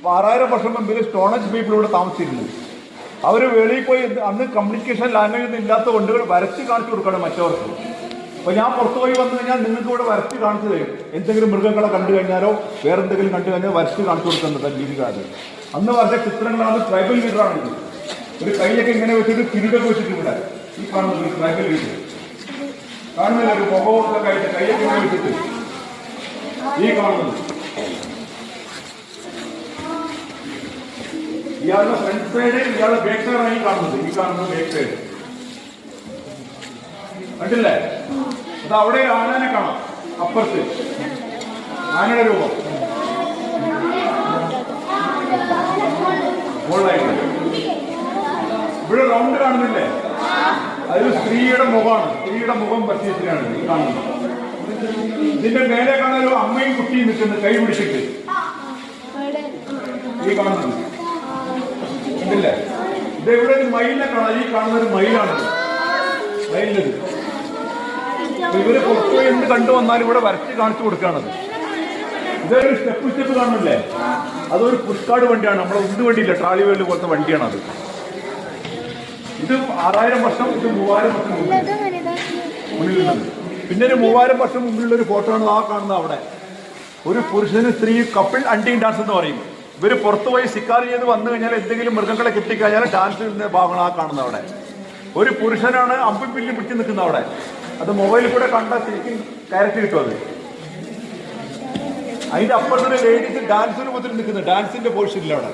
6000 വർഷം മുമ്പിൽ stone age people ഇവിടെ താമസിച്ചിരുന്നു. അവർ വെളിയിൽ പോയി അന്ന് കമ്മ്യൂണിക്കേഷൻ ലാംഗ്വേജ് ഒന്നും ഇല്ലാത്ത കൊണ്ട് വരച്ച് കാണിച്ചു കൊടുക്കണം മറ്റവർക്ക്. അപ്പോൾ ഞാൻ പുറത്തു പോയി വന്നു കഴിഞ്ഞാൽ നിങ്ങൾക്ക് ഇവിടെ വരച്ച് കാണിച്ചു തരും. എന്തെങ്കിലും മൃഗങ്ങളെ കണ്ടു കഴിഞ്ഞാലോ വേറെ എന്തെങ്കിലും കണ്ടു കഴിഞ്ഞാൽ വരച്ച് കാണിച്ചു കൊടുക്കുന്നത് രീതിക്കാര്. അന്ന് വരച്ച ചിത്രങ്ങളാണ് ട്രൈബൽ ലീഡറാണ്. ഒരു കൈയൊക്കെ ഇങ്ങനെ വെച്ചിട്ട് കിരീടൊക്കെ വെച്ചിട്ട് ഇവിടെ ഈ കാണുന്നത് ട്രൈബൽ ലീഡർ കാണുന്നില്ല. ഒരു മുഖമൊക്കെ ആയിട്ട് കൈയൊക്കെ ഇങ്ങനെ വെച്ചിട്ട് ഈ കാണുന്നത് ഇയാളുടെ ഫ്രണ്ട് സൈഡ്, ഇയാളുടെ ബാക്ക് സൈഡാണ് ഈ കാണുന്നത്. ഈ കാണുന്നത് ബാക്ക് സൈഡ് കണ്ടില്ലേ? അത് അവിടെ ആനനെ കാണാം. അപ്പുറത്ത് ആനയുടെ രൂപം മുകളിലായിട്ട്. ഇവിടെ റൗണ്ട് കാണുന്നില്ലേ? അതൊരു സ്ത്രീയുടെ മുഖമാണ്. സ്ത്രീയുടെ മുഖം പറ്റിയാണ് ഈ കാണുന്നത്. ഇതിന്റെ മേലെ കാണാൻ ഒരു അമ്മയും കുട്ടിയും നിൽക്കുന്നത് കൈ പിടിച്ചിട്ട് ഈ കാണുന്നത് കണ്ടില്ലേ? ഇത് ഇവിടെ ഒരു മയിലിനെ കാണാം. ഈ കാണുന്ന ഒരു മയിലാണ്. മയിലിന് ഇവര് പുറത്തുപോയി എന്ത് കണ്ടുവന്നാലും ഇവിടെ വരച്ച് കാണിച്ചു കൊടുക്കുകയാണത്. ഇതൊരു സ്റ്റെപ്പ് കാണുന്നില്ലേ? അതൊരു പുഷ്കാട് വണ്ടിയാണ്. നമ്മളെ ഉന്ത് വണ്ടിയില്ല, ട്രാലി വേല് പോലത്തെ വണ്ടിയാണത്. ഇത് 6000 വർഷം, ഇത് 3000 വർഷം മുന്നിലുള്ളത്. പിന്നെ ഒരു 3000 വർഷം മുമ്പിലുള്ള ഒരു ഫോട്ടോ ആണ് ആ കാണുന്നത്. അവിടെ ഒരു പുരുഷനും സ്ത്രീ കപ്പിൾ അണ്ടിങ് ഡാൻസ് എന്ന് പറയും. ഇവര് പുറത്തുപോയി ശിക്കാർ ചെയ്ത് വന്നു കഴിഞ്ഞാൽ എന്തെങ്കിലും മൃഗങ്ങളെ കിട്ടിക്കഴിഞ്ഞാൽ ഡാൻസ് ചെയ്യുന്ന ഭാഗമാണ് ആ കാണുന്നത്. അവിടെ ഒരു പുരുഷനാണ് അമ്പും പില്ലും പിടിച്ച് നിൽക്കുന്നത്. അവിടെ അത് മൊബൈലിൽ കൂടെ കണ്ടാൽ ശരിക്കും ക്യാരക്ടർ കിട്ടും. അത് അതിന്റെ അപ്പുറത്തൊരു ലേഡീസ് ഡാൻസിന് മുതൽ നിൽക്കുന്നത്, ഡാൻസിന്റെ പോർഷനില്ല അവിടെ.